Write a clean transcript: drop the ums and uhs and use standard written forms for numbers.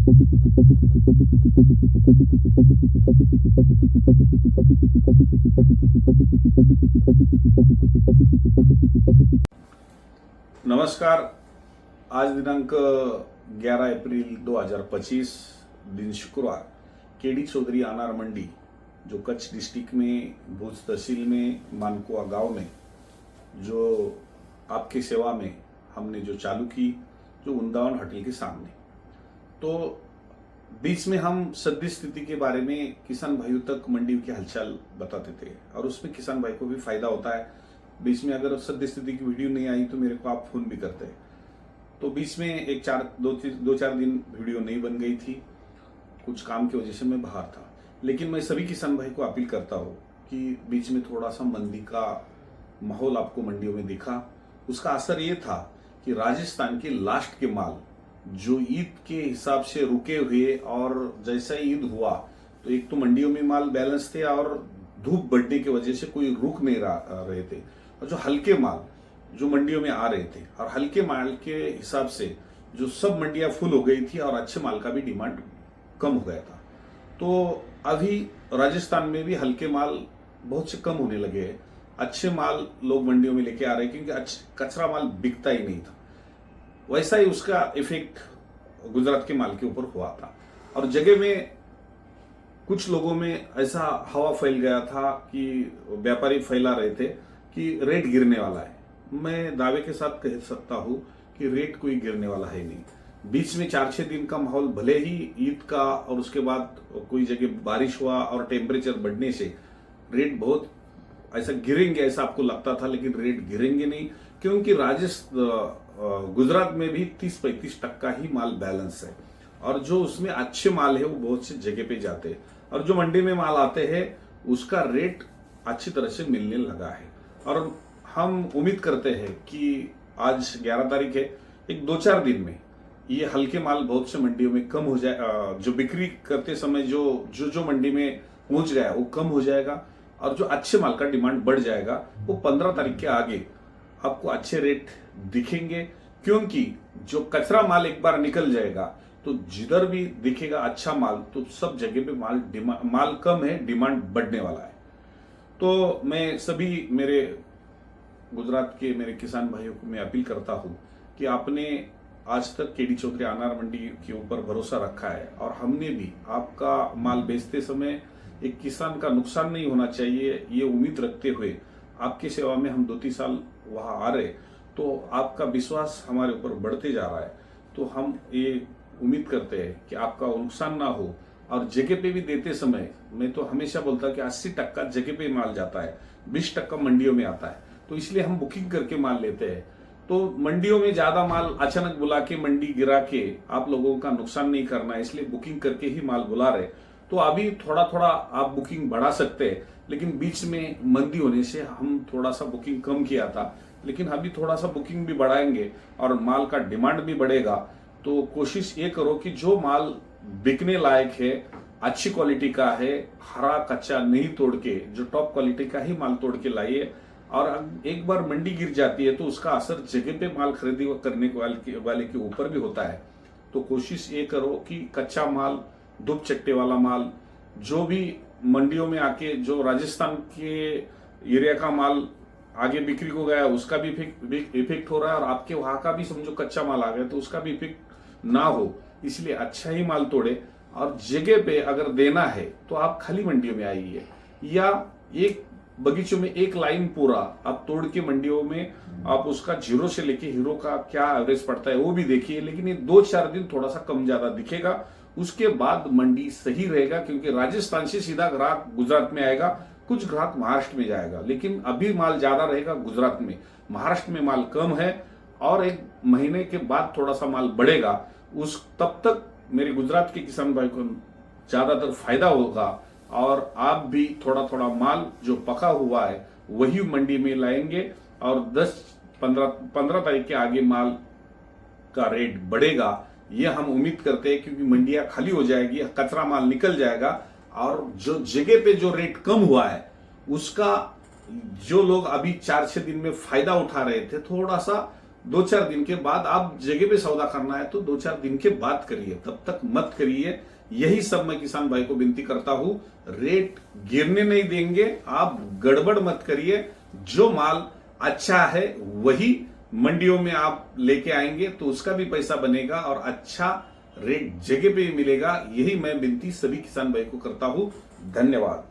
नमस्कार। आज दिनांक 11 अप्रैल 2025 दिन शुक्रवार, केडी चौधरी अनार मंडी जो कच्छ डिस्ट्रिक्ट में भुज तहसील में मानकुआ गांव में जो आपकी सेवा में हमने जो चालू की, जो वृंदावन होटल के सामने, तो बीच में हम सद्य स्थिति के बारे में किसान भाइयों तक मंडी की हलचल बताते थे और उसमें किसान भाई को भी फायदा होता है। बीच में अगर सद्य स्थिति की वीडियो नहीं आई तो मेरे को आप फोन भी करते हैं। तो बीच में दो चार दिन वीडियो नहीं बन गई थी, कुछ काम की वजह से मैं बाहर था। लेकिन मैं सभी किसान भाई को अपील करता हूँ कि बीच में थोड़ा सा मंदी का माहौल आपको मंडियों में दिखा। उसका असर ये था कि राजस्थान के लास्ट के माल जो ईद के हिसाब से रुके हुए, और जैसा ईद हुआ तो एक तो मंडियों में माल बैलेंस थे और धूप बढ़ने की वजह से कोई रुक नहीं रहे थे, और जो हल्के माल जो मंडियों में आ रहे थे, और हल्के माल के हिसाब से जो सब मंडियां फुल हो गई थी और अच्छे माल का भी डिमांड कम हो गया था। तो अभी राजस्थान में भी हल्के माल बहुत से कम होने लगे हैं। अच्छे माल लोग मंडियों में लेके आ रहे हैं क्योंकि कचरा माल बिकता ही नहीं था। वैसा ही उसका इफेक्ट गुजरात के माल के ऊपर हुआ था, और जगह में कुछ लोगों में ऐसा हवा फैल गया था कि व्यापारी फैला रहे थे कि रेट गिरने वाला है। मैं दावे के साथ कह सकता हूं कि रेट कोई गिरने वाला है नहीं। बीच में 4-6 दिन का माहौल, भले ही ईद का और उसके बाद कोई जगह बारिश हुआ और टेम्परेचर बढ़ने से रेट बहुत ऐसा गिरेंगे ऐसा आपको लगता था, लेकिन रेट गिरेंगे नहीं, क्योंकि गुजरात में भी 30-35% ही माल बैलेंस है, और जो उसमें अच्छे माल है वो बहुत सी जगह पे जाते हैं, और जो मंडी में माल आते हैं उसका रेट अच्छी तरह से मिलने लगा है। और हम उम्मीद करते हैं कि आज 11 तारीख है, एक 2-4 दिन में ये हल्के माल बहुत से मंडियों में कम हो जाए। जो बिक्री करते समय जो मंडी में पहुंच गया वो कम हो जाएगा, और जो अच्छे माल का डिमांड बढ़ जाएगा। वो 15 तारीख के आगे आपको अच्छे रेट दिखेंगे, क्योंकि जो कचरा माल एक बार निकल जाएगा तो जिधर भी दिखेगा अच्छा माल, तो सब जगह पे माल कम है, डिमांड बढ़ने वाला है। तो मैं सभी मेरे गुजरात के मेरे किसान भाइयों को मैं अपील करता हूं कि आपने आज तक केडी चौधरी अनार मंडी के ऊपर भरोसा रखा है, और हमने भी आपका माल बेचते समय एक किसान का नुकसान नहीं होना चाहिए, ये उम्मीद रखते हुए आपकी सेवा में हम 2-3 साल वहां आ रहे, तो आपका विश्वास हमारे ऊपर बढ़ते जा रहा है। तो हम ये उम्मीद करते हैं कि आपका नुकसान ना हो। और जगह पे भी देते समय मैं तो हमेशा बोलता कि 80% जगह पे माल जाता है, 20% मंडियों में आता है, तो इसलिए हम बुकिंग करके माल लेते हैं। तो मंडियों में ज्यादा माल अचानक बुला के मंडी गिरा के आप लोगों का नुकसान नहीं करना है, इसलिए बुकिंग करके ही माल बुला रहे। तो अभी थोड़ा थोड़ा आप बुकिंग बढ़ा सकते हैं, लेकिन बीच में मंदी होने से हम थोड़ा सा बुकिंग कम किया था, लेकिन अभी थोड़ा सा बुकिंग भी बढ़ाएंगे और माल का डिमांड भी बढ़ेगा। तो कोशिश ये करो कि जो माल बिकने लायक है, अच्छी क्वालिटी का है, हरा कच्चा नहीं तोड़ के, जो टॉप क्वालिटी का ही माल तोड़ के लाइए। और एक बार मंडी गिर जाती है तो उसका असर जगह पे माल खरीदी करने वाले के ऊपर भी होता है। तो कोशिश ये करो कि कच्चा माल, धूप चट्टे वाला माल, जो भी मंडियों में आके जो राजस्थान के एरिया का माल आगे बिक्री को गया उसका भी इफेक्ट हो रहा है, और आपके वहां का भी समझो कच्चा माल आ गया तो उसका भी इफेक्ट ना हो, इसलिए अच्छा ही माल तोड़े। और जगह पे अगर देना है तो आप खाली मंडियों में आइए, या एक बगीचों में एक लाइन पूरा आप तोड़ के मंडियों में आप उसका 0 से लेके हीरो का क्या एवरेज पड़ता है वो भी देखिए। लेकिन ये 2-4 दिन थोड़ा सा कम ज्यादा दिखेगा, उसके बाद मंडी सही रहेगा, क्योंकि राजस्थान से सीधा ग्राहक गुजरात में आएगा, कुछ ग्राहक महाराष्ट्र में जाएगा, लेकिन अभी माल ज्यादा रहेगा गुजरात में। महाराष्ट्र में माल कम है, और एक महीने के बाद थोड़ा सा माल बढ़ेगा। तब तक मेरे गुजरात के किसान भाई को ज्यादातर फायदा होगा, और आप भी थोड़ा थोड़ा माल जो पका हुआ है वही मंडी में लाएंगे, और 10-15 तारीख के आगे माल का रेट बढ़ेगा, ये हम उम्मीद करते हैं, क्योंकि मंडियां खाली हो जाएगी, कचरा माल निकल जाएगा, और जो जगह पे जो रेट कम हुआ है उसका जो लोग अभी 4-6 दिन में फायदा उठा रहे थे, थोड़ा सा 2-4 दिन के बाद आप जगह पे सौदा करना है तो 2-4 दिन के बाद करिए, तब तक मत करिए। यही सब मैं किसान भाई को विनती करता हूं। रेट गिरने नहीं देंगे, आप गड़बड़ मत करिए। जो माल अच्छा है वही मंडियों में आप लेके आएंगे तो उसका भी पैसा बनेगा और अच्छा रेट जगह पे मिलेगा। यही मैं विनती सभी किसान भाई को करता हूं। धन्यवाद।